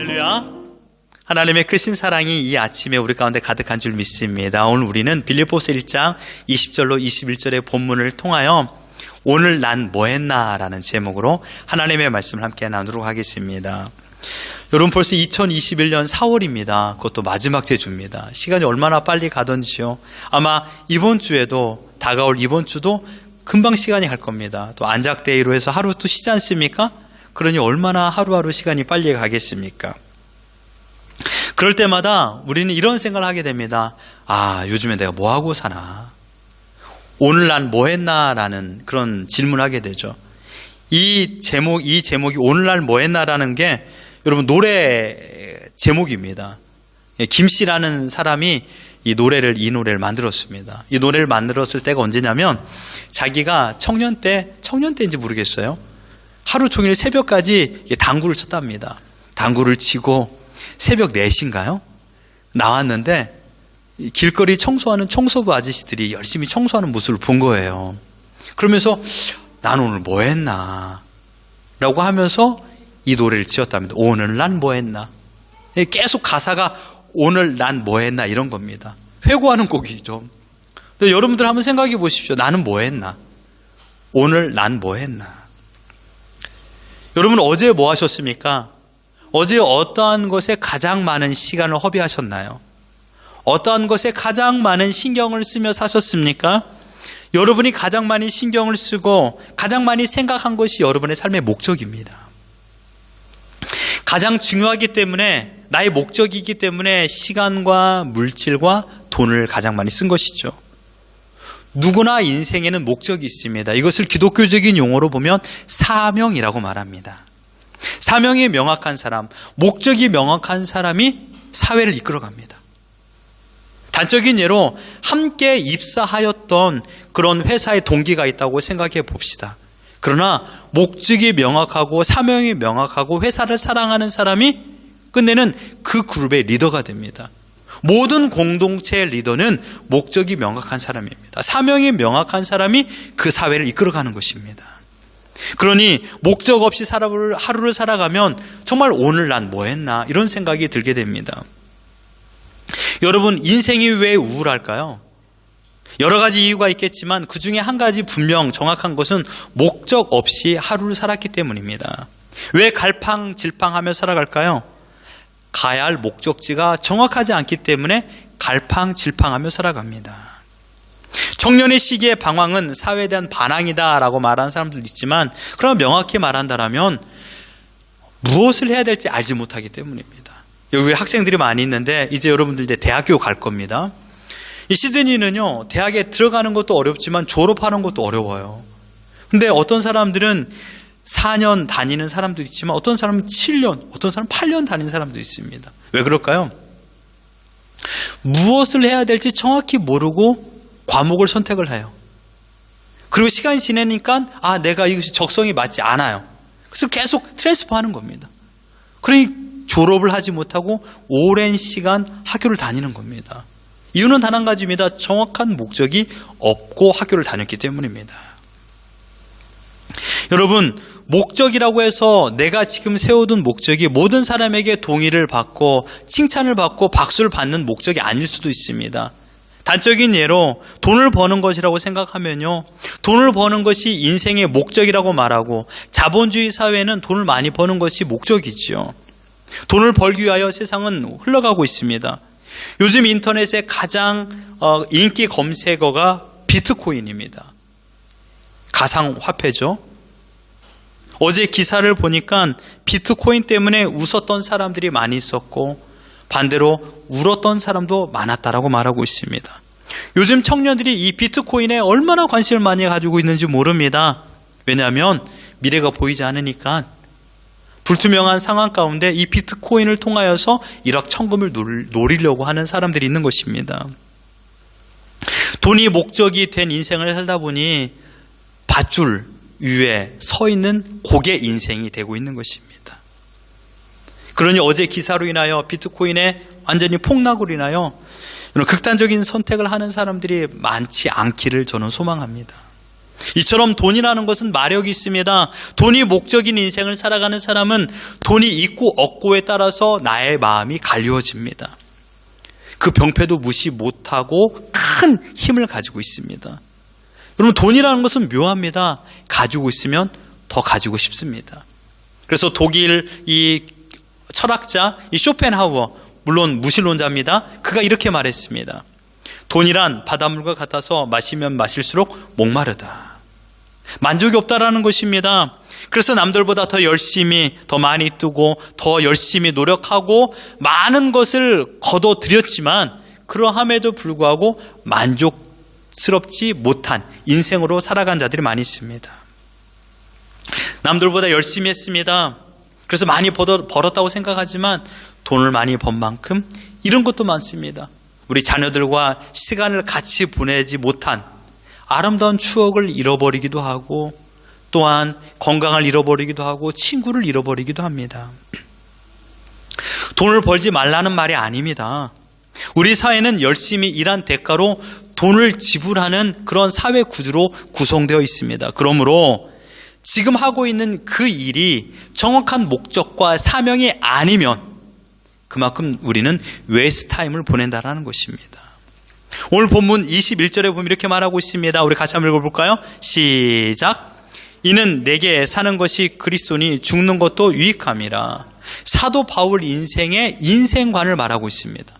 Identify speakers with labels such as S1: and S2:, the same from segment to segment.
S1: 할렐루야. 하나님의 크신 사랑이 이 아침에 우리 가운데 가득한 줄 믿습니다. 오늘 우리는 빌립보서 1장 20절로 21절의 본문을 통하여 오늘 난 뭐 했나 라는 제목으로 하나님의 말씀을 함께 나누도록 하겠습니다. 여러분, 벌써 2021년 4월입니다. 그것도 마지막 주입니다. 시간이 얼마나 빨리 가던지요. 아마 이번 주에도, 다가올 이번 주도 금방 시간이 갈 겁니다. 또 안작데이로 해서 하루 또 쉬지 않습니까? 그러니 얼마나 하루하루 시간이 빨리 가겠습니까? 그럴 때마다 우리는 이런 생각을 하게 됩니다. 아, 요즘에 내가 뭐 하고 사나? 오늘 난 뭐 했나? 라는 그런 질문을 하게 되죠. 이 제목이 오늘 날 뭐 했나라는 게 여러분 노래 제목입니다. 김씨라는 사람이 이 노래를 만들었습니다. 이 노래를 만들었을 때가 언제냐면 자기가 청년 때인지 모르겠어요. 하루 종일 새벽까지 당구를 쳤답니다. 당구를 치고 새벽 4시인가요? 나왔는데 길거리 청소하는 청소부 아저씨들이 열심히 청소하는 모습을 본 거예요. 그러면서 난 오늘 뭐 했나? 라고 하면서 이 노래를 지었답니다. 오늘 난 뭐 했나? 계속 가사가 오늘 난 뭐 했나 이런 겁니다. 회고하는 곡이죠. 근데 여러분들 한번 생각해 보십시오. 나는 뭐 했나? 오늘 난 뭐 했나? 여러분, 어제 뭐 하셨습니까? 어제 어떠한 것에 가장 많은 시간을 허비하셨나요? 어떠한 것에 가장 많은 신경을 쓰며 사셨습니까? 여러분이 가장 많이 신경을 쓰고 가장 많이 생각한 것이 여러분의 삶의 목적입니다. 가장 중요하기 때문에, 나의 목적이기 때문에 시간과 물질과 돈을 가장 많이 쓴 것이죠. 누구나 인생에는 목적이 있습니다. 이것을 기독교적인 용어로 보면 사명이라고 말합니다. 사명이 명확한 사람, 목적이 명확한 사람이 사회를 이끌어갑니다. 단적인 예로 함께 입사하였던 그런 회사의 동기가 있다고 생각해 봅시다. 그러나 목적이 명확하고 사명이 명확하고 회사를 사랑하는 사람이 끝내는 그 그룹의 리더가 됩니다. 모든 공동체의 리더는 목적이 명확한 사람입니다. 사명이 명확한 사람이 그 사회를 이끌어가는 것입니다. 그러니 목적 없이 하루를 살아가면 정말 오늘 난 뭐 했나 이런 생각이 들게 됩니다. 여러분, 인생이 왜 우울할까요? 여러 가지 이유가 있겠지만 그 중에 한 가지 분명 정확한 것은 목적 없이 하루를 살았기 때문입니다. 왜 갈팡질팡하며 살아갈까요? 가야 할 목적지가 정확하지 않기 때문에 갈팡질팡하며 살아갑니다. 청년의 시기의 방황은 사회에 대한 반항이다라고 말하는 사람들도 있지만, 그러나 명확히 말한다면 무엇을 해야 될지 알지 못하기 때문입니다. 여기 학생들이 많이 있는데 이제 여러분들 이제 대학교 갈 겁니다. 이 시드니는요, 대학에 들어가는 것도 어렵지만 졸업하는 것도 어려워요. 근데 어떤 사람들은 4년 다니는 사람도 있지만 어떤 사람은 7년, 어떤 사람은 8년 다니는 사람도 있습니다. 왜 그럴까요? 무엇을 해야 될지 정확히 모르고 과목을 선택을 해요. 그리고 시간이 지나니까 내가 이것이 적성이 맞지 않아요. 그래서 계속 트랜스퍼하는 겁니다. 그러니 졸업을 하지 못하고 오랜 시간 학교를 다니는 겁니다. 이유는 단 한 가지입니다. 정확한 목적이 없고 학교를 다녔기 때문입니다. 여러분, 목적이라고 해서 내가 지금 세워둔 목적이 모든 사람에게 동의를 받고 칭찬을 받고 박수를 받는 목적이 아닐 수도 있습니다. 단적인 예로 돈을 버는 것이라고 생각하면요, 돈을 버는 것이 인생의 목적이라고 말하고, 자본주의 사회는 돈을 많이 버는 것이 목적이지요. 돈을 벌기 위하여 세상은 흘러가고 있습니다. 요즘 인터넷의 가장 인기 검색어가 비트코인입니다. 가상화폐죠. 어제 기사를 보니까 비트코인 때문에 웃었던 사람들이 많이 있었고 반대로 울었던 사람도 많았다라고 말하고 있습니다. 요즘 청년들이 이 비트코인에 얼마나 관심을 많이 가지고 있는지 모릅니다. 왜냐하면 미래가 보이지 않으니까 불투명한 상황 가운데 이 비트코인을 통하여서 일확천금을 노리려고 하는 사람들이 있는 것입니다. 돈이 목적이 된 인생을 살다 보니 밧줄 위에 서 있는 고개 인생이 되고 있는 것입니다. 그러니 어제 기사로 인하여 비트코인의 완전히 폭락으로 인하여 이런 극단적인 선택을 하는 사람들이 많지 않기를 저는 소망합니다. 이처럼 돈이라는 것은 마력이 있습니다. 돈이 목적인 인생을 살아가는 사람은 돈이 있고 없고에 따라서 나의 마음이 갈리워집니다. 그 병폐도 무시 못하고 큰 힘을 가지고 있습니다. 여러분, 돈이라는 것은 묘합니다. 가지고 있으면 더 가지고 싶습니다. 그래서 독일 이 철학자 이 쇼펜하우어, 물론 무신론자입니다. 그가 이렇게 말했습니다. 돈이란 바닷물과 같아서 마시면 마실수록 목마르다. 만족이 없다라는 것입니다. 그래서 남들보다 더 열심히, 더 많이 뜨고 더 열심히 노력하고 많은 것을 거둬들였지만 그러함에도 불구하고 만족스럽지 못한 인생으로 살아간 자들이 많이 있습니다. 남들보다 열심히 했습니다. 그래서 많이 벌었다고 생각하지만 돈을 많이 번 만큼 이런 것도 많습니다. 우리 자녀들과 시간을 같이 보내지 못한 아름다운 추억을 잃어버리기도 하고 또한 건강을 잃어버리기도 하고 친구를 잃어버리기도 합니다. 돈을 벌지 말라는 말이 아닙니다. 우리 사회는 열심히 일한 대가로 돈을 지불하는 그런 사회 구조로 구성되어 있습니다. 그러므로 지금 하고 있는 그 일이 정확한 목적과 사명이 아니면 그만큼 우리는 웨스트 타임을 보낸다라는 것입니다. 오늘 본문 21절에 보면 이렇게 말하고 있습니다. 우리 같이 한번 읽어볼까요? 시작. 이는 내게 사는 것이 그리스도니 죽는 것도 유익함이라. 사도 바울 인생의 인생관을 말하고 있습니다.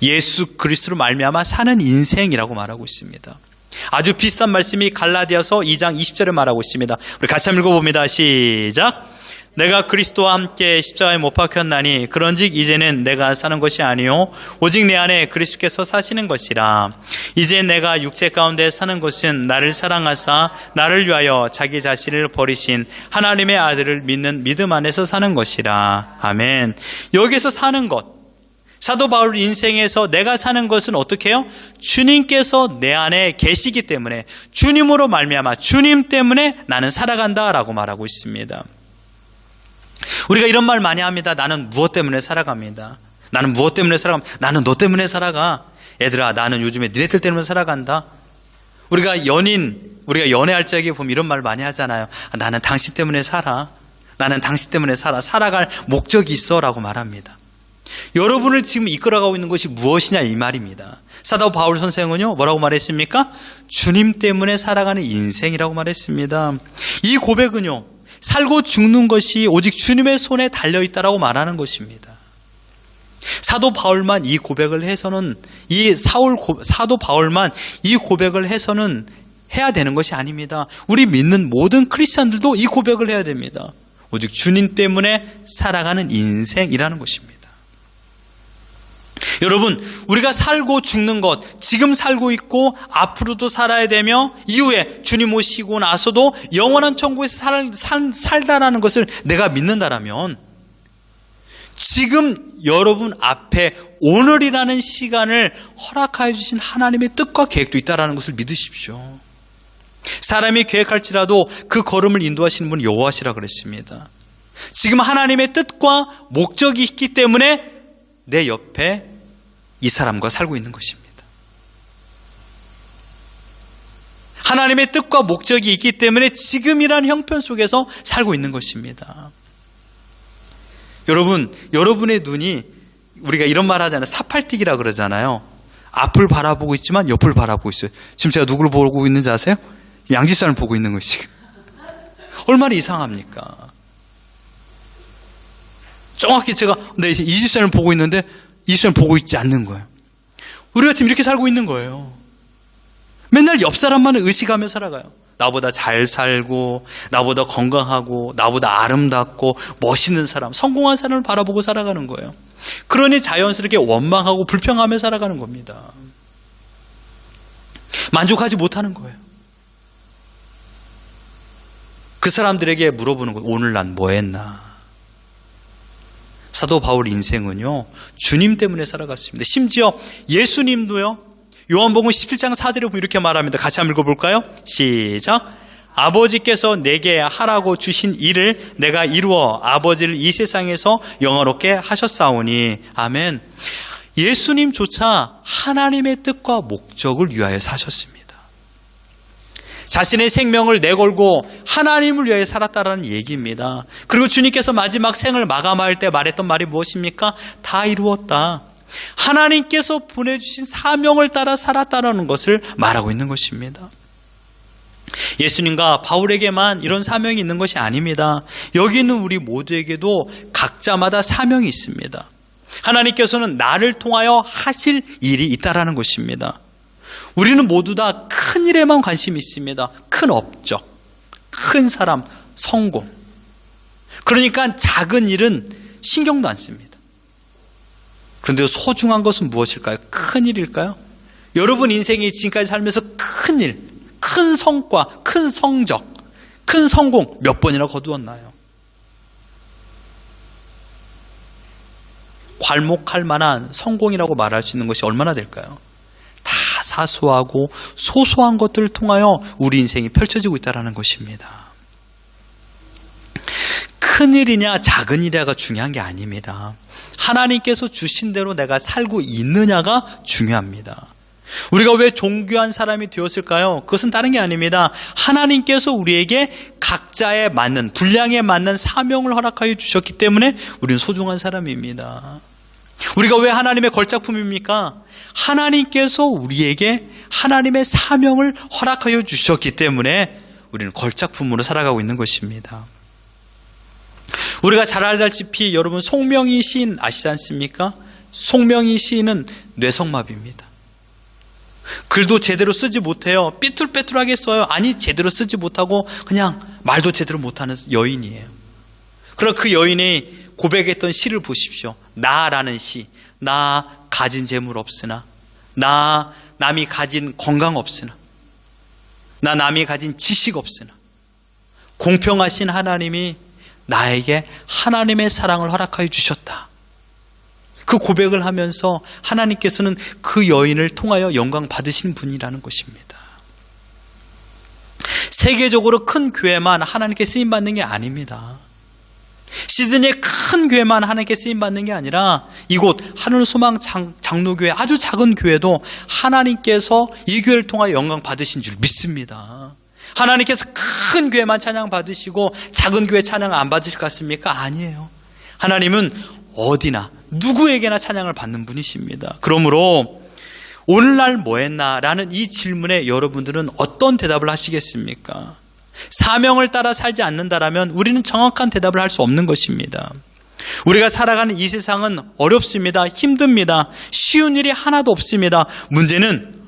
S1: 예수 그리스도로 말미암아 사는 인생이라고 말하고 있습니다. 아주 비슷한 말씀이 갈라디아서 2장 20절에 말하고 있습니다. 우리 같이 한번 읽어봅니다. 시작. 내가 그리스도와 함께 십자가에 못 박혔나니 그런즉 이제는 내가 사는 것이 아니요 오직 내 안에 그리스도께서 사시는 것이라. 이제 내가 육체 가운데 사는 것은 나를 사랑하사 나를 위하여 자기 자신을 버리신 하나님의 아들을 믿는 믿음 안에서 사는 것이라. 아멘. 여기서 사는 것, 사도 바울 인생에서 내가 사는 것은 어떻게 해요? 주님께서 내 안에 계시기 때문에, 주님으로 말미암아 주님 때문에 나는 살아간다라고 말하고 있습니다. 우리가 이런 말 많이 합니다. 나는 무엇 때문에 살아갑니다. 나는 무엇 때문에 살아갑니다. 나는 너 때문에 살아가. 얘들아, 나는 요즘에 니네들 때문에 살아간다. 우리가 연애할 적에 보면 이런 말 많이 하잖아요. 나는 당신 때문에 살아. 나는 당신 때문에 살아. 살아갈 목적이 있어 라고 말합니다. 여러분을 지금 이끌어가고 있는 것이 무엇이냐 이 말입니다. 사도 바울 선생은요 뭐라고 말했습니까? 주님 때문에 살아가는 인생이라고 말했습니다. 이 고백은요 살고 죽는 것이 오직 주님의 손에 달려있다라고 말하는 것입니다. 사도 바울만 이 고백을 해서는 사도 바울만 이 고백을 해서는 해야 되는 것이 아닙니다. 우리 믿는 모든 크리스찬들도 이 고백을 해야 됩니다. 오직 주님 때문에 살아가는 인생이라는 것입니다. 여러분, 우리가 살고 죽는 것, 지금 살고 있고 앞으로도 살아야 되며 이후에 주님 오시고 나서도 영원한 천국에서 살다라는 것을 내가 믿는다라면 지금 여러분 앞에 오늘이라는 시간을 허락하여 주신 하나님의 뜻과 계획도 있다라는 것을 믿으십시오. 사람이 계획할지라도 그 걸음을 인도하시는 분은 여호와시라 그랬습니다. 지금 하나님의 뜻과 목적이 있기 때문에 내 옆에 이 사람과 살고 있는 것입니다. 하나님의 뜻과 목적이 있기 때문에 지금이란 형편 속에서 살고 있는 것입니다. 여러분의 눈이, 우리가 이런 말 하잖아요. 사팔티기라 그러잖아요. 앞을 바라보고 있지만 옆을 바라보고 있어요. 지금 제가 누구를 보고 있는지 아세요? 양지선을 보고 있는 거예요, 지금. 얼마나 이상합니까? 정확히 제가 이지선을 보고 있는데 이지선을 보고 있지 않는 거예요. 우리가 지금 이렇게 살고 있는 거예요. 맨날 옆 사람만을 의식하며 살아가요. 나보다 잘 살고, 나보다 건강하고, 나보다 아름답고 멋있는 사람, 성공한 사람을 바라보고 살아가는 거예요. 그러니 자연스럽게 원망하고 불평하며 살아가는 겁니다. 만족하지 못하는 거예요. 그 사람들에게 물어보는 거예요. 오늘 난 뭐 했나? 사도 바울 인생은요 주님 때문에 살아갔습니다. 심지어 예수님도요 요한복음 17장 4절에 보면 이렇게 말합니다. 같이 한번 읽어볼까요? 시작. 아버지께서 내게 하라고 주신 일을 내가 이루어 아버지를 이 세상에서 영화롭게 하셨사오니. 아멘. 예수님조차 하나님의 뜻과 목적을 위하여 사셨습니다. 자신의 생명을 내걸고 하나님을 위해 살았다라는 얘기입니다. 그리고 주님께서 마지막 생을 마감할 때 말했던 말이 무엇입니까? 다 이루었다. 하나님께서 보내주신 사명을 따라 살았다라는 것을 말하고 있는 것입니다. 예수님과 바울에게만 이런 사명이 있는 것이 아닙니다. 여기 있는 우리 모두에게도 각자마다 사명이 있습니다. 하나님께서는 나를 통하여 하실 일이 있다라는 것입니다. 우리는 모두 다 큰 일에만 관심이 있습니다. 큰 업적, 큰 사람, 성공. 그러니까 작은 일은 신경도 안 씁니다. 그런데 소중한 것은 무엇일까요? 큰 일일까요? 여러분 인생이 지금까지 살면서 큰 일, 큰 성과, 큰 성적, 큰 성공 몇 번이나 거두었나요? 괄목할 만한 성공이라고 말할 수 있는 것이 얼마나 될까요? 다 사소하고 소소한 것들을 통하여 우리 인생이 펼쳐지고 있다는 것입니다. 큰 일이냐 작은 일이냐가 중요한 게 아닙니다. 하나님께서 주신 대로 내가 살고 있느냐가 중요합니다. 우리가 왜 존귀한 사람이 되었을까요? 그것은 다른 게 아닙니다. 하나님께서 우리에게 각자에 맞는, 분량에 맞는 사명을 허락하여 주셨기 때문에 우리는 소중한 사람입니다. 우리가 왜 하나님의 걸작품입니까? 하나님께서 우리에게 하나님의 사명을 허락하여 주셨기 때문에 우리는 걸작품으로 살아가고 있는 것입니다. 우리가 잘 알다시피 여러분 송명희 시인 아시지 않습니까? 송명희 시인은 뇌성마비입니다. 글도 제대로 쓰지 못해요. 삐뚤빼뚤하게 써요. 아니 제대로 쓰지 못하고 그냥 말도 제대로 못하는 여인이에요. 그러나 그 여인이 고백했던 시를 보십시오. 나라는 시. 나 가진 재물 없으나, 나 남이 가진 건강 없으나, 나 남이 가진 지식 없으나 공평하신 하나님이 나에게 하나님의 사랑을 허락하여 주셨다. 그 고백을 하면서 하나님께서는 그 여인을 통하여 영광 받으신 분이라는 것입니다. 세계적으로 큰 교회만 하나님께 쓰임받는 게 아닙니다. 시드니의 큰 교회만 하나님께 쓰임받는 게 아니라 이곳 하늘소망 장로교회 아주 작은 교회도 하나님께서 이 교회를 통하여 영광 받으신 줄 믿습니다. 하나님께서 큰 교회만 찬양 받으시고 작은 교회 찬양 안 받으실 것 같습니까? 아니에요. 하나님은 어디나 누구에게나 찬양을 받는 분이십니다. 그러므로 오늘날 뭐 했나? 라는 이 질문에 여러분들은 어떤 대답을 하시겠습니까? 사명을 따라 살지 않는다라면 우리는 정확한 대답을 할 수 없는 것입니다. 우리가 살아가는 이 세상은 어렵습니다. 힘듭니다. 쉬운 일이 하나도 없습니다. 문제는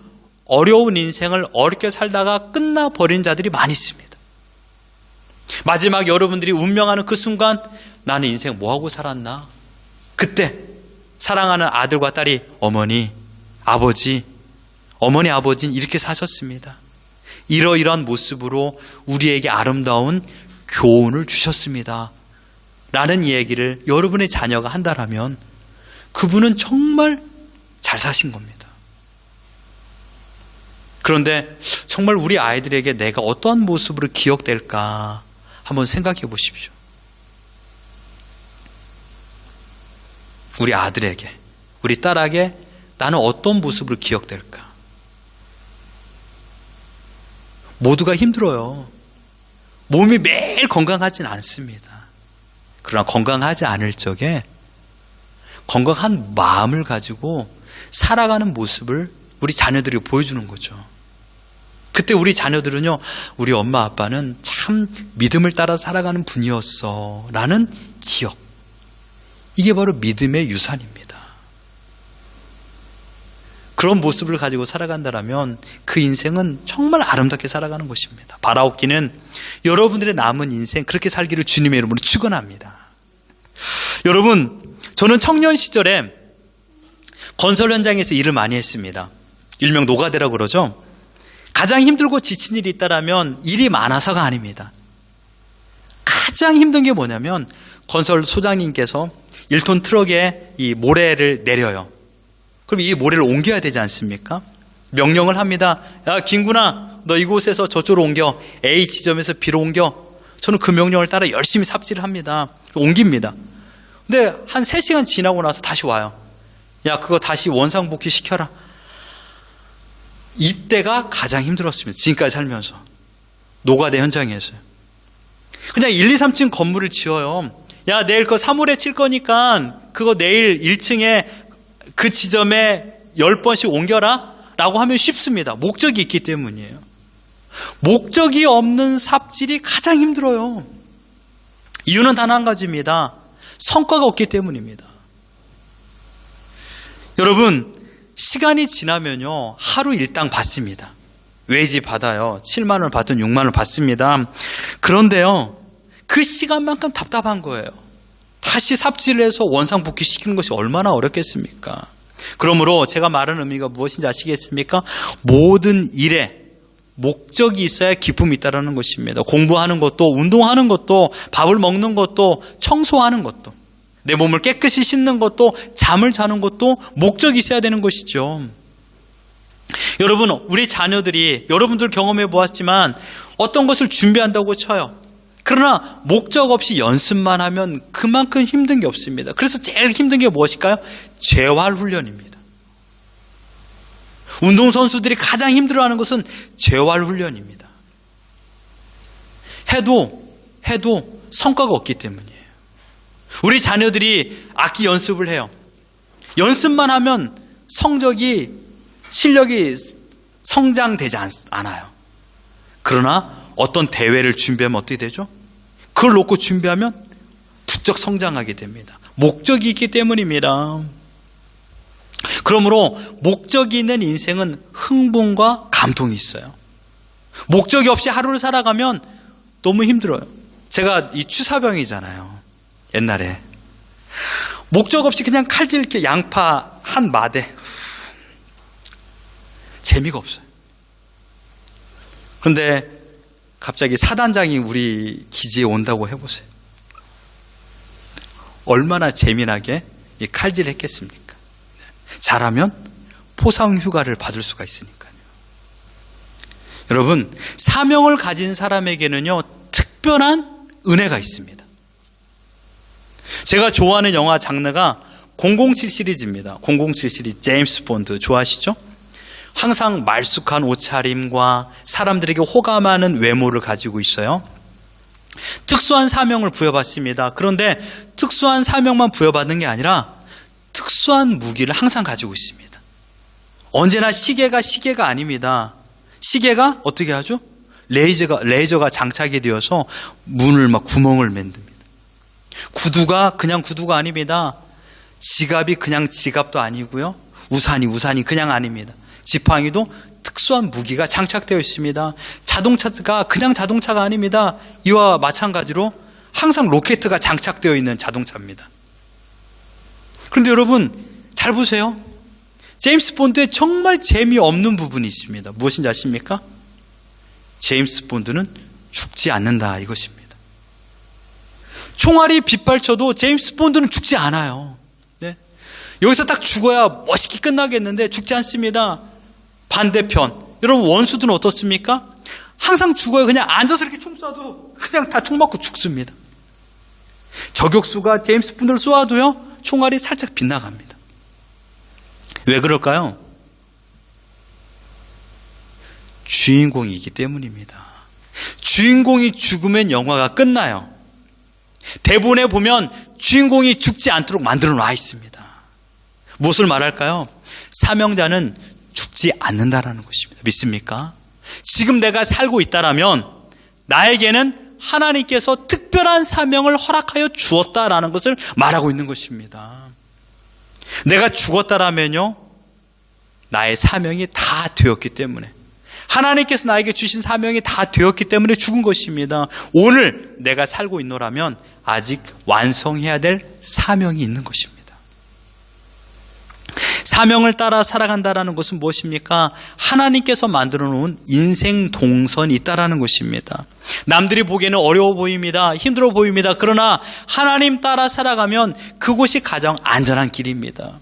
S1: 어려운 인생을 어렵게 살다가 끝나버린 자들이 많이 있습니다. 마지막 여러분들이 운명하는 그 순간 나는 인생 뭐하고 살았나? 그때 사랑하는 아들과 딸이 어머니, 아버지는 이렇게 사셨습니다. 이러이러한 모습으로 우리에게 아름다운 교훈을 주셨습니다. 라는 이야기를 여러분의 자녀가 한다라면 그분은 정말 잘 사신 겁니다. 그런데 정말 우리 아이들에게 내가 어떠한 모습으로 기억될까 한번 생각해 보십시오. 우리 아들에게, 우리 딸에게 나는 어떤 모습으로 기억될까? 모두가 힘들어요. 몸이 매일 건강하진 않습니다. 그러나 건강하지 않을 적에 건강한 마음을 가지고 살아가는 모습을 우리 자녀들이 보여주는 거죠. 그때 우리 자녀들은요, 우리 엄마 아빠는 참 믿음을 따라 살아가는 분이었어 라는 기억, 이게 바로 믿음의 유산입니다. 그런 모습을 가지고 살아간다면 그 인생은 정말 아름답게 살아가는 것입니다. 바라옵기는 여러분들의 남은 인생 그렇게 살기를 주님의 이름으로 축원합니다. 여러분, 저는 청년 시절에 건설 현장에서 일을 많이 했습니다. 일명 노가대라고 그러죠. 가장 힘들고 지친 일이 있다면 일이 많아서가 아닙니다. 가장 힘든 게 뭐냐면 건설 소장님께서 1톤 트럭에 이 모래를 내려요. 그럼 이 모래를 옮겨야 되지 않습니까? 명령을 합니다. 야, 김구나, 너 이곳에서 저쪽으로 옮겨. A 지점에서 B로 옮겨. 저는 그 명령을 따라 열심히 삽질을 합니다. 옮깁니다. 근데 한 3시간 지나고 나서 다시 와요. 야, 그거 다시 원상복귀 시켜라. 이때가 가장 힘들었습니다. 지금까지 살면서. 노가다 현장에서요. 그냥 1, 2, 3층 건물을 지어요. 야, 내일 그거 3월에 칠 거니까 그거 내일 1층에 그 지점에 10번씩 옮겨라 라고 하면 쉽습니다. 목적이 있기 때문이에요. 목적이 없는 삽질이 가장 힘들어요. 이유는 단 한 가지입니다. 성과가 없기 때문입니다. 여러분, 시간이 지나면요, 하루 일당 받습니다. 외지 받아요. 7만 원 받든 6만 원 받습니다. 그런데요, 그 시간만큼 답답한 거예요. 다시 삽질을 해서 원상복귀 시키는 것이 얼마나 어렵겠습니까? 그러므로 제가 말하는 의미가 무엇인지 아시겠습니까? 모든 일에 목적이 있어야 기쁨이 있다는 것입니다. 공부하는 것도, 운동하는 것도, 밥을 먹는 것도, 청소하는 것도, 내 몸을 깨끗이 씻는 것도, 잠을 자는 것도 목적이 있어야 되는 것이죠. 여러분, 우리 자녀들이 여러분들 경험해 보았지만 어떤 것을 준비한다고 쳐요. 그러나 목적 없이 연습만 하면 그만큼 힘든 게 없습니다. 그래서 제일 힘든 게 무엇일까요? 재활훈련입니다. 운동선수들이 가장 힘들어하는 것은 재활훈련입니다. 해도 성과가 없기 때문이에요. 우리 자녀들이 악기 연습을 해요. 연습만 하면 실력이 성장되지 않아요. 그러나 어떤 대회를 준비하면 어떻게 되죠? 그걸 놓고 준비하면 부쩍 성장하게 됩니다. 목적이 있기 때문입니다. 그러므로 목적이 있는 인생은 흥분과 감동이 있어요. 목적이 없이 하루를 살아가면 너무 힘들어요. 제가 이 추사병이잖아요. 옛날에 목적 없이 그냥 칼질 이렇게 양파 한 마대, 재미가 없어요. 그런데 갑자기 사단장이 우리 기지에 온다고 해보세요. 얼마나 재미나게 이 칼질을 했겠습니까? 잘하면 포상 휴가를 받을 수가 있으니까요. 여러분, 사명을 가진 사람에게는요, 특별한 은혜가 있습니다. 제가 좋아하는 영화 장르가 007 시리즈입니다. 007 시리즈, 제임스 본드 좋아하시죠? 항상 말쑥한 옷차림과 사람들에게 호감하는 외모를 가지고 있어요. 특수한 사명을 부여받습니다. 그런데 특수한 사명만 부여받는 게 아니라 특수한 무기를 항상 가지고 있습니다. 언제나 시계가 아닙니다. 시계가 어떻게 하죠? 레이저가 장착이 되어서 문을 막 구멍을 만듭니다. 구두가 그냥 구두가 아닙니다. 지갑이 그냥 지갑도 아니고요. 우산이 그냥 아닙니다. 지팡이도 특수한 무기가 장착되어 있습니다. 자동차가 그냥 자동차가 아닙니다. 이와 마찬가지로 항상 로켓가 장착되어 있는 자동차입니다. 그런데 여러분 잘 보세요. 제임스 본드에 정말 재미없는 부분이 있습니다. 무엇인지 아십니까? 제임스 본드는 죽지 않는다 이것입니다. 총알이 빗발쳐도 제임스 본드는 죽지 않아요. 네? 여기서 딱 죽어야 멋있게 끝나겠는데 죽지 않습니다. 반대편, 여러분 원수들은 어떻습니까? 항상 죽어요. 그냥 앉아서 이렇게 총 쏴도 그냥 다 총 맞고 죽습니다. 저격수가 제임스 본드를 쏘아도요, 총알이 살짝 빗나갑니다. 왜 그럴까요? 주인공이기 때문입니다. 주인공이 죽으면 영화가 끝나요. 대본에 보면 주인공이 죽지 않도록 만들어 놔 있습니다. 무엇을 말할까요? 사명자는 죽지 않는다라는 것입니다. 믿습니까? 지금 내가 살고 있다라면 나에게는 하나님께서 특별한 사명을 허락하여 주었다라는 것을 말하고 있는 것입니다. 내가 죽었다라면요, 나의 사명이 다 되었기 때문에, 하나님께서 나에게 주신 사명이 다 되었기 때문에 죽은 것입니다. 오늘 내가 살고 있노라면 아직 완성해야 될 사명이 있는 것입니다. 사명을 따라 살아간다는 것은 무엇입니까? 하나님께서 만들어 놓은 인생 동선이 있다는 것입니다. 남들이 보기에는 어려워 보입니다. 힘들어 보입니다. 그러나 하나님 따라 살아가면 그곳이 가장 안전한 길입니다.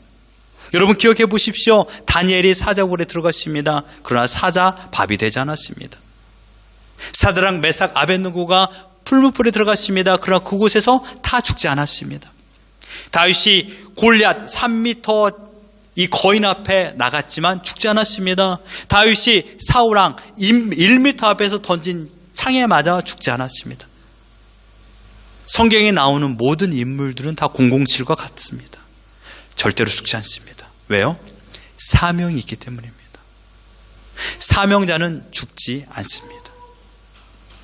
S1: 여러분 기억해 보십시오. 다니엘이 사자굴에 들어갔습니다. 그러나 사자 밥이 되지 않았습니다. 사드락 메삭 아벳느고가 풀무불에 들어갔습니다. 그러나 그곳에서 다 죽지 않았습니다. 다윗이 골리앗 3m 이 거인 앞에 나갔지만 죽지 않았습니다. 다윗이 사울왕 1m 앞에서 던진 창에 맞아 죽지 않았습니다. 성경에 나오는 모든 인물들은 다 007과 같습니다. 절대로 죽지 않습니다. 왜요? 사명이 있기 때문입니다. 사명자는 죽지 않습니다.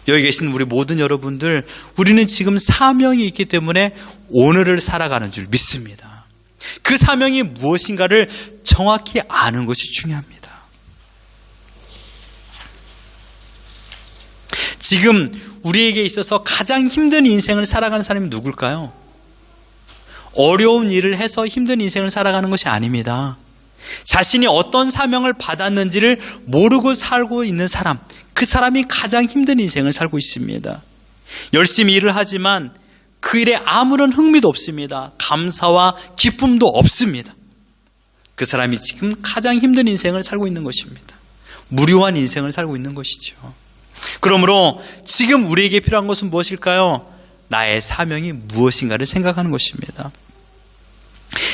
S1: 여기 계신 우리 모든 여러분들, 우리는 지금 사명이 있기 때문에 오늘을 살아가는 줄 믿습니다. 그 사명이 무엇인가를 정확히 아는 것이 중요합니다. 지금 우리에게 있어서 가장 힘든 인생을 살아가는 사람이 누굴까요? 어려운 일을 해서 힘든 인생을 살아가는 것이 아닙니다. 자신이 어떤 사명을 받았는지를 모르고 살고 있는 사람, 그 사람이 가장 힘든 인생을 살고 있습니다. 열심히 일을 하지만 그 일에 아무런 흥미도 없습니다. 감사와 기쁨도 없습니다. 그 사람이 지금 가장 힘든 인생을 살고 있는 것입니다. 무료한 인생을 살고 있는 것이죠. 그러므로 지금 우리에게 필요한 것은 무엇일까요? 나의 사명이 무엇인가를 생각하는 것입니다.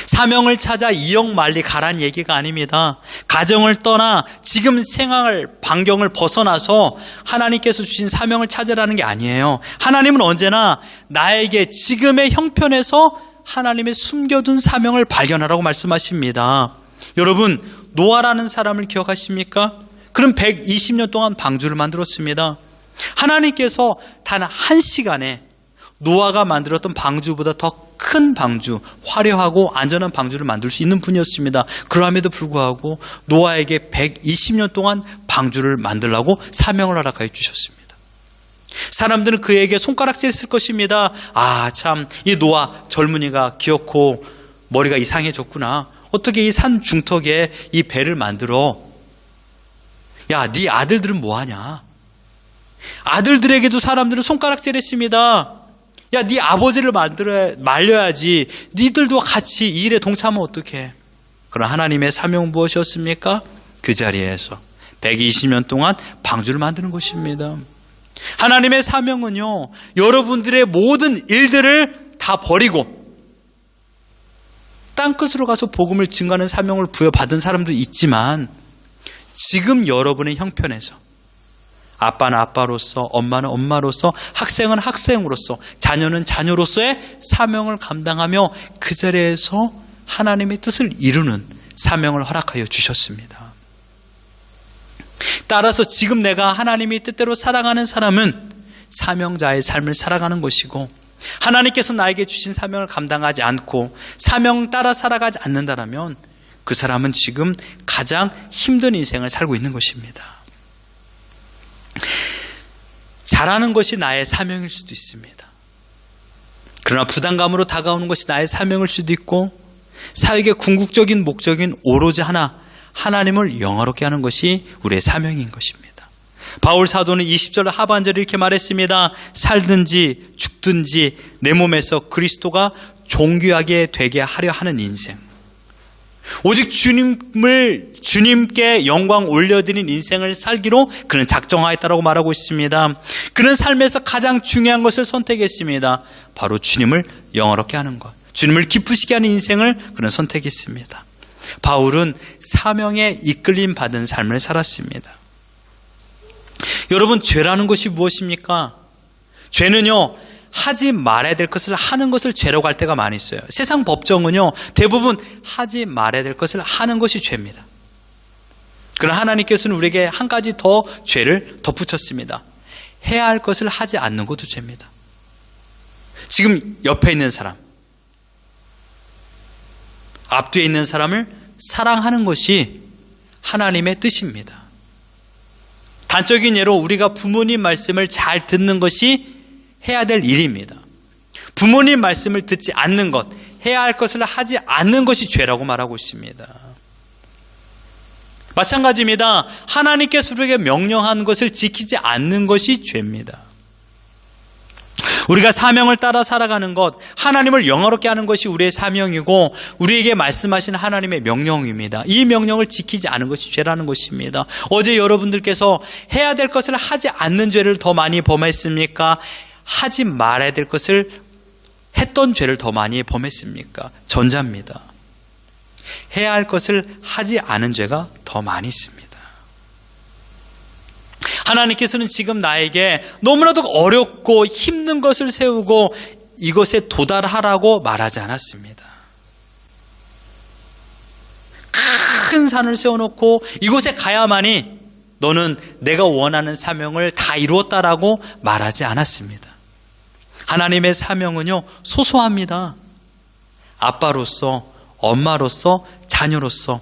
S1: 사명을 찾아 이역만리 가란 얘기가 아닙니다. 가정을 떠나 지금 생활 반경을 벗어나서 하나님께서 주신 사명을 찾으라는 게 아니에요. 하나님은 언제나 나에게 지금의 형편에서 하나님의 숨겨둔 사명을 발견하라고 말씀하십니다. 여러분, 노아라는 사람을 기억하십니까? 그럼 120년 동안 방주를 만들었습니다. 하나님께서 단 1시간에 노아가 만들었던 방주보다 더 큰 방주, 화려하고 안전한 방주를 만들 수 있는 분이었습니다. 그럼에도 불구하고 노아에게 120년 동안 방주를 만들라고 사명을 허락하여 주셨습니다. 사람들은 그에게 손가락질했을 것입니다. 아, 참, 이 노아 젊은이가 귀엽고 머리가 이상해졌구나. 어떻게 이 산 중턱에 이 배를 만들어? 야, 네 아들들은 뭐하냐? 아들들에게도 사람들은 손가락질했습니다. 야, 네 아버지를 말려야지. 니들도 같이 이 일에 동참하면 어떡해? 그럼 하나님의 사명은 무엇이었습니까? 그 자리에서 120년 동안 방주를 만드는 것입니다. 하나님의 사명은요, 여러분들의 모든 일들을 다 버리고 땅끝으로 가서 복음을 증거하는 사명을 부여받은 사람도 있지만, 지금 여러분의 형편에서 아빠는 아빠로서, 엄마는 엄마로서, 학생은 학생으로서, 자녀는 자녀로서의 사명을 감당하며 그 자리에서 하나님의 뜻을 이루는 사명을 허락하여 주셨습니다. 따라서 지금 내가 하나님의 뜻대로 살아가는 사람은 사명자의 삶을 살아가는 것이고, 하나님께서 나에게 주신 사명을 감당하지 않고 사명 따라 살아가지 않는다면 그 사람은 지금 가장 힘든 인생을 살고 있는 것입니다. 잘하는 것이 나의 사명일 수도 있습니다. 그러나 부담감으로 다가오는 것이 나의 사명일 수도 있고, 사역의 궁극적인 목적인 오로지 하나님을 영화롭게 하는 것이 우리의 사명인 것입니다. 바울 사도는 20절 하반절에 이렇게 말했습니다. 살든지 죽든지 내 몸에서 그리스도가 존귀하게 되게 하려 하는 인생, 오직 주님께 영광 올려드린 인생을 살기로 그는 작정하였다라고 말하고 있습니다. 그는 삶에서 가장 중요한 것을 선택했습니다. 바로 주님을 영화롭게 하는 것, 주님을 기쁘시게 하는 인생을 그는 선택했습니다. 바울은 사명에 이끌림 받은 삶을 살았습니다. 여러분, 죄라는 것이 무엇입니까? 죄는요, 하지 말아야 될 것을 하는 것을 죄라고 할 때가 많이 있어요. 세상 법정은요, 대부분 하지 말아야 될 것을 하는 것이 죄입니다. 그러나 하나님께서는 우리에게 한 가지 더 죄를 덧붙였습니다. 해야 할 것을 하지 않는 것도 죄입니다. 지금 옆에 있는 사람, 앞뒤에 있는 사람을 사랑하는 것이 하나님의 뜻입니다. 단적인 예로 우리가 부모님 말씀을 잘 듣는 것이 해야 될 일입니다. 부모님 말씀을 듣지 않는 것, 해야 할 것을 하지 않는 것이 죄라고 말하고 있습니다. 마찬가지입니다. 하나님께서 우리에게 명령한 것을 지키지 않는 것이 죄입니다. 우리가 사명을 따라 살아가는 것, 하나님을 영화롭게 하는 것이 우리의 사명이고 우리에게 말씀하신 하나님의 명령입니다. 이 명령을 지키지 않은 것이 죄라는 것입니다. 어제 여러분들께서 해야 될 것을 하지 않는 죄를 더 많이 범했습니까? 하지 말아야 될 것을 했던 죄를 더 많이 범했습니까? 전자입니다. 해야 할 것을 하지 않은 죄가 더 많이 있습니다. 하나님께서는 지금 나에게 너무나도 어렵고 힘든 것을 세우고 이것에 도달하라고 말하지 않았습니다. 큰 산을 세워놓고 이곳에 가야만이 너는 내가 원하는 사명을 다 이루었다라고 말하지 않았습니다. 하나님의 사명은요, 소소합니다. 아빠로서, 엄마로서, 자녀로서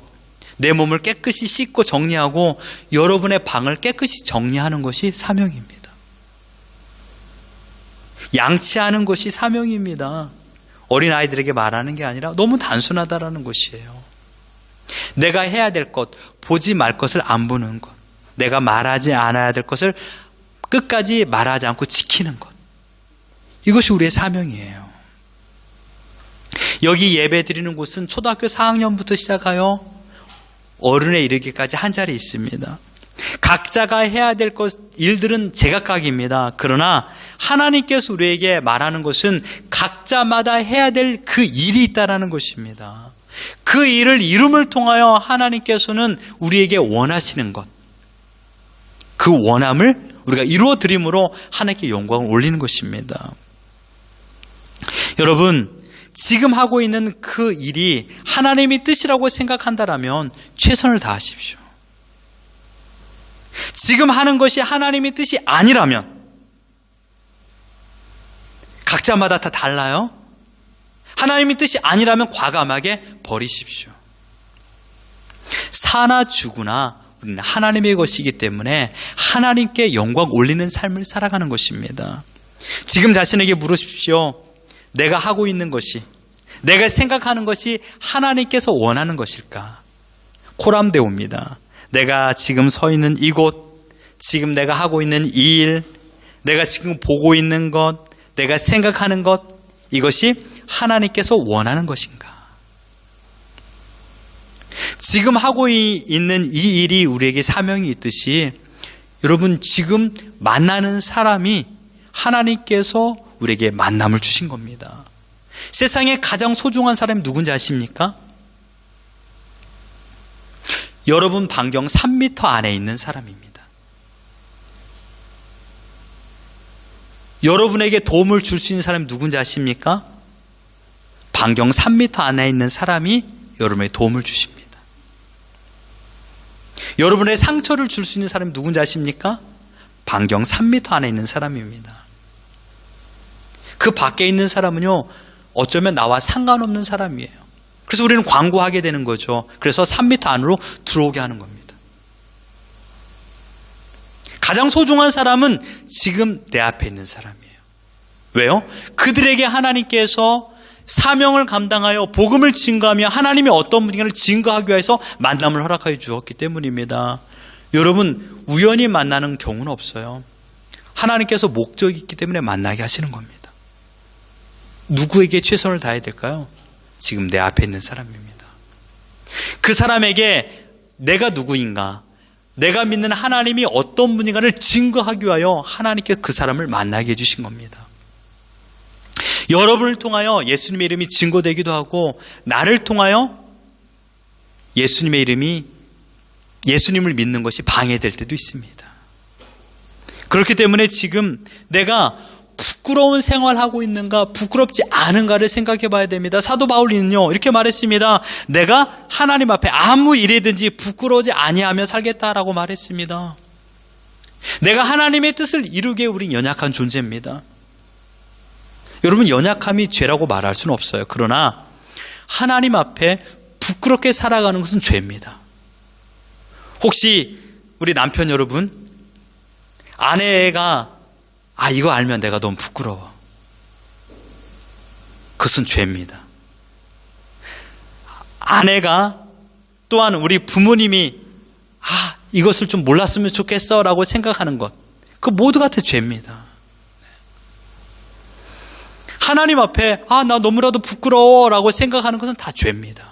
S1: 내 몸을 깨끗이 씻고 정리하고 여러분의 방을 깨끗이 정리하는 것이 사명입니다. 양치하는 것이 사명입니다. 어린아이들에게 말하는 게 아니라 너무 단순하다라는 것이에요. 내가 해야 될 것, 보지 말 것을 안 보는 것, 내가 말하지 않아야 될 것을 끝까지 말하지 않고 지키는 것, 이것이 우리의 사명이에요. 여기 예배 드리는 곳은 초등학교 4학년부터 시작하여 어른에 이르기까지 한 자리 있습니다. 각자가 해야 될 일들은 제각각입니다. 그러나 하나님께서 우리에게 말하는 것은 각자마다 해야 될 그 일이 있다는 것입니다. 그 일을 이룸을 통하여 하나님께서는 우리에게 원하시는 것, 그 원함을 우리가 이루어 드림으로 하나님께 영광을 올리는 것입니다. 여러분, 지금 하고 있는 그 일이 하나님의 뜻이라고 생각한다면 최선을 다하십시오. 지금 하는 것이 하나님의 뜻이 아니라면, 각자마다 다 달라요. 하나님의 뜻이 아니라면 과감하게 버리십시오. 사나 죽으나 우리는 하나님의 것이기 때문에 하나님께 영광 올리는 삶을 살아가는 것입니다. 지금 자신에게 물으십시오. 내가 하고 있는 것이, 내가 생각하는 것이 하나님께서 원하는 것일까? 코람데오입니다. 내가 지금 서 있는 이곳, 지금 내가 하고 있는 이 일, 내가 지금 보고 있는 것, 내가 생각하는 것, 이것이 하나님께서 원하는 것인가? 지금 하고 있는 이 일이 우리에게 사명이 있듯이 여러분, 지금 만나는 사람이 하나님께서 우리에게 만남을 주신 겁니다. 세상에 가장 소중한 사람이 누군지 아십니까? 여러분 반경 3m 안에 있는 사람입니다. 여러분에게 도움을 줄 수 있는 사람이 누군지 아십니까? 반경 3m 안에 있는 사람이 여러분에게 도움을 주십니다. 여러분의 상처를 줄 수 있는 사람이 누군지 아십니까? 반경 3m 안에 있는 사람입니다. 그 밖에 있는 사람은요, 어쩌면 나와 상관없는 사람이에요. 그래서 우리는 광고하게 되는 거죠. 그래서 3m 안으로 들어오게 하는 겁니다. 가장 소중한 사람은 지금 내 앞에 있는 사람이에요. 왜요? 그들에게 하나님께서 사명을 감당하여 복음을 증거하며 하나님이 어떤 분인가를 증거하기 위해서 만남을 허락하여 주었기 때문입니다. 여러분, 우연히 만나는 경우는 없어요. 하나님께서 목적이 있기 때문에 만나게 하시는 겁니다. 누구에게 최선을 다해야 될까요? 지금 내 앞에 있는 사람입니다. 그 사람에게 내가 누구인가, 내가 믿는 하나님이 어떤 분인가를 증거하기 위하여 하나님께 그 사람을 만나게 해주신 겁니다. 여러분을 통하여 예수님의 이름이 증거되기도 하고, 나를 통하여 예수님의 이름이, 예수님을 믿는 것이 방해될 때도 있습니다. 그렇기 때문에 지금 내가 부끄러운 생활하고 있는가, 부끄럽지 않은가를 생각해 봐야 됩니다. 사도 바울이는요, 이렇게 말했습니다. 내가 하나님 앞에 아무 일이든지 부끄러워지 아니하며 살겠다라고 말했습니다. 내가 하나님의 뜻을 이루기에 우린 연약한 존재입니다. 여러분, 연약함이 죄라고 말할 수는 없어요. 그러나 하나님 앞에 부끄럽게 살아가는 것은 죄입니다. 혹시 우리 남편 여러분, 아내가 이거 알면 내가 너무 부끄러워, 그것은 죄입니다. 아내가 또한 우리 부모님이 이것을 좀 몰랐으면 좋겠어 라고 생각하는 것, 그 모두가 다 죄입니다. 하나님 앞에 나 너무나도 부끄러워 라고 생각하는 것은 다 죄입니다.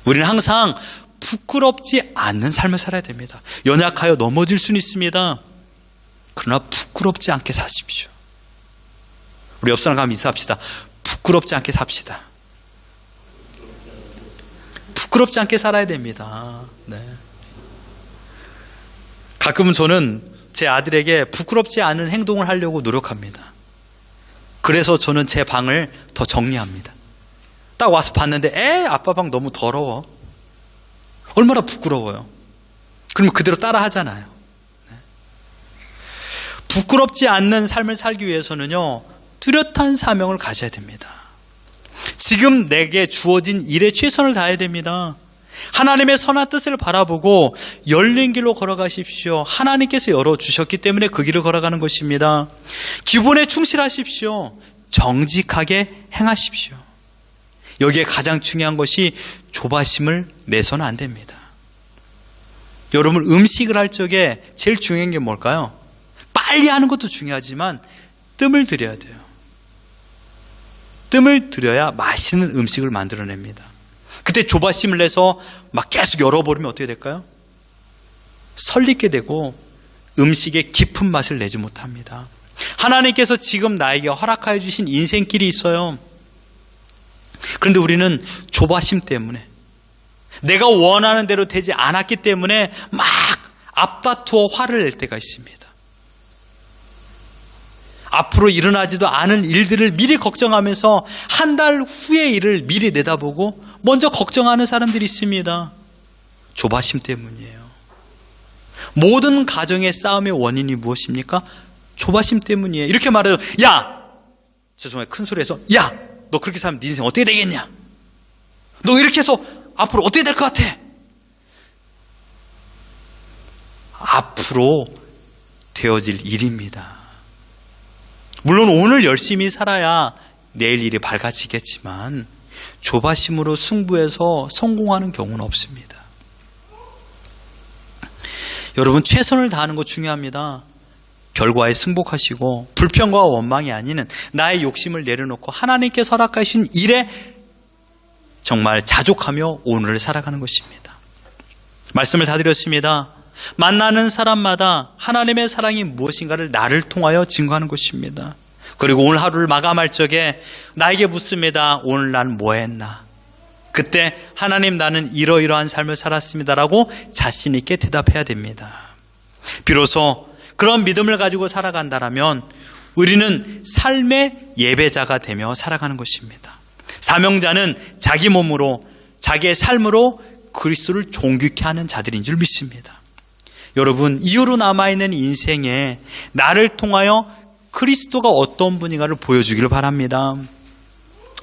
S1: 우리는 항상 부끄럽지 않는 삶을 살아야 됩니다. 연약하여 넘어질 수는 있습니다. 그러나 부끄럽지 않게 사십시오. 우리 옆 사람 가면 인사합시다. 부끄럽지 않게 삽시다. 부끄럽지 않게 살아야 됩니다. 네. 가끔은 저는 제 아들에게 부끄럽지 않은 행동을 하려고 노력합니다. 그래서 저는 제 방을 더 정리합니다. 딱 와서 봤는데 아빠 방 너무 더러워. 얼마나 부끄러워요. 그러면 그대로 따라 하잖아요. 부끄럽지 않는 삶을 살기 위해서는요, 뚜렷한 사명을 가져야 됩니다. 지금 내게 주어진 일에 최선을 다해야 됩니다. 하나님의 선한 뜻을 바라보고 열린 길로 걸어가십시오. 하나님께서 열어주셨기 때문에 그 길을 걸어가는 것입니다. 기본에 충실하십시오. 정직하게 행하십시오. 여기에 가장 중요한 것이 조바심을 내서는 안 됩니다. 여러분, 음식을 할 적에 제일 중요한 게 뭘까요? 빨리 하는 것도 중요하지만 뜸을 들여야 돼요. 뜸을 들여야 맛있는 음식을 만들어냅니다. 그때 조바심을 내서 막 계속 열어버리면 어떻게 될까요? 설리게 되고 음식의 깊은 맛을 내지 못합니다. 하나님께서 지금 나에게 허락하여 주신 인생길이 있어요. 그런데 우리는 조바심 때문에, 내가 원하는 대로 되지 않았기 때문에 막 앞다투어 화를 낼 때가 있습니다. 앞으로 일어나지도 않은 일들을 미리 걱정하면서 한 달 후의 일을 미리 내다보고 먼저 걱정하는 사람들이 있습니다. 조바심 때문이에요. 모든 가정의 싸움의 원인이 무엇입니까? 조바심 때문이에요. 이렇게 말해요. 야! 죄송해요. 큰 소리에서, 야! 너 그렇게 살면 네 인생 어떻게 되겠냐? 너 이렇게 해서 앞으로 어떻게 될 것 같아? 앞으로 되어질 일입니다. 물론 오늘 열심히 살아야 내일 일이 밝아지겠지만 조바심으로 승부해서 성공하는 경우는 없습니다. 여러분, 최선을 다하는 거 중요합니다. 결과에 승복하시고 불평과 원망이 아닌 나의 욕심을 내려놓고 하나님께서 허락하신 일에 정말 자족하며 오늘을 살아가는 것입니다. 말씀을 다 드렸습니다. 만나는 사람마다 하나님의 사랑이 무엇인가를 나를 통하여 증거하는 것입니다. 그리고 오늘 하루를 마감할 적에 나에게 묻습니다. 오늘 난 뭐 했나? 그때 하나님, 나는 이러이러한 삶을 살았습니다라고 자신 있게 대답해야 됩니다. 비로소 그런 믿음을 가지고 살아간다면 우리는 삶의 예배자가 되며 살아가는 것입니다. 사명자는 자기 몸으로, 자기의 삶으로 그리스도를 존귀케 하는 자들인 줄 믿습니다. 여러분, 이후로 남아있는 인생에 나를 통하여 그리스도가 어떤 분인가를 보여주기를 바랍니다.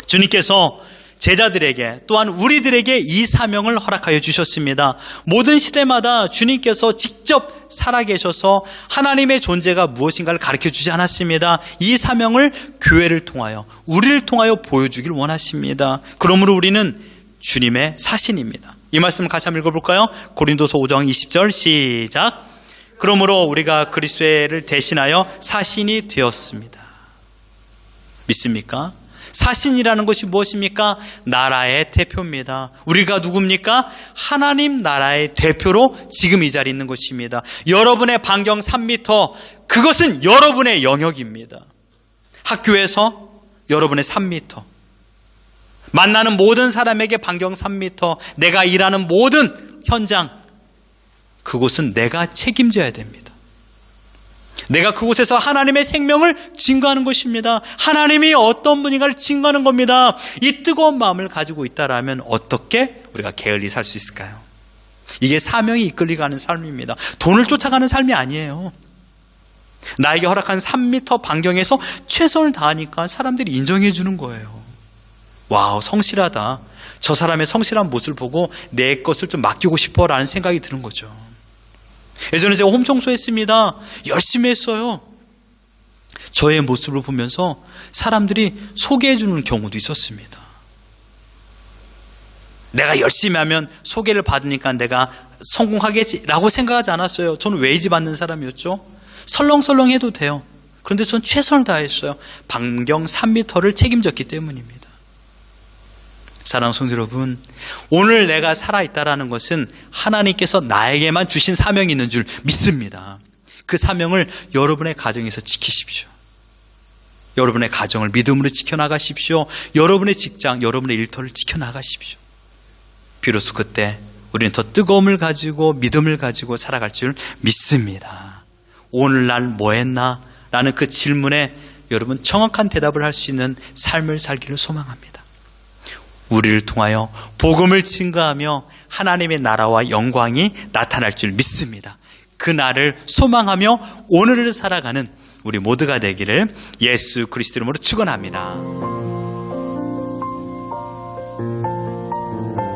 S1: 주님께서 제자들에게 또한 우리들에게 이 사명을 허락하여 주셨습니다. 모든 시대마다 주님께서 직접 살아계셔서 하나님의 존재가 무엇인가를 가르쳐 주지 않았습니다. 이 사명을 교회를 통하여, 우리를 통하여 보여주길 원하십니다. 그러므로 우리는 주님의 사신입니다. 이 말씀을 같이 한번 읽어볼까요? 고린도서 5장 20절 시작. 그러므로 우리가 그리스도를 대신하여 사신이 되었습니다. 믿습니까? 사신이라는 것이 무엇입니까? 나라의 대표입니다. 우리가 누굽니까? 하나님 나라의 대표로 지금 이 자리에 있는 것입니다. 여러분의 반경 3m, 그것은 여러분의 영역입니다. 학교에서 여러분의 3m, 만나는 모든 사람에게 반경 3m, 내가 일하는 모든 현장, 그곳은 내가 책임져야 됩니다. 내가 그곳에서 하나님의 생명을 증거하는 것입니다. 하나님이 어떤 분인가를 증거하는 겁니다. 이 뜨거운 마음을 가지고 있다라면 어떻게 우리가 게을리 살 수 있을까요? 이게 사명이 이끌려가는 삶입니다. 돈을 쫓아가는 삶이 아니에요. 나에게 허락한 3m 반경에서 최선을 다하니까 사람들이 인정해 주는 거예요. 와우, 성실하다. 저 사람의 성실한 모습을 보고 내 것을 좀 맡기고 싶어라는 생각이 드는 거죠. 예전에 제가 홈 청소했습니다. 열심히 했어요. 저의 모습을 보면서 사람들이 소개해 주는 경우도 있었습니다. 내가 열심히 하면 소개를 받으니까 내가 성공하겠지라고 생각하지 않았어요. 저는 외지 받는 사람이었죠. 설렁설렁 해도 돼요. 그런데 전 최선을 다했어요. 반경 3m를 책임졌기 때문입니다. 사랑하는 성도 여러분, 오늘 내가 살아있다라는 것은 하나님께서 나에게만 주신 사명이 있는 줄 믿습니다. 그 사명을 여러분의 가정에서 지키십시오. 여러분의 가정을 믿음으로 지켜나가십시오. 여러분의 직장, 여러분의 일터를 지켜나가십시오. 비로소 그때 우리는 더 뜨거움을 가지고 믿음을 가지고 살아갈 줄 믿습니다. 오늘날 뭐 했나? 라는 그 질문에 여러분 정확한 대답을 할 수 있는 삶을 살기를 소망합니다. 우리를 통하여 복음을 증거하며 하나님의 나라와 영광이 나타날 줄 믿습니다. 그 날을 소망하며 오늘을 살아가는 우리 모두가 되기를 예수 그리스도 이름으로 축원합니다.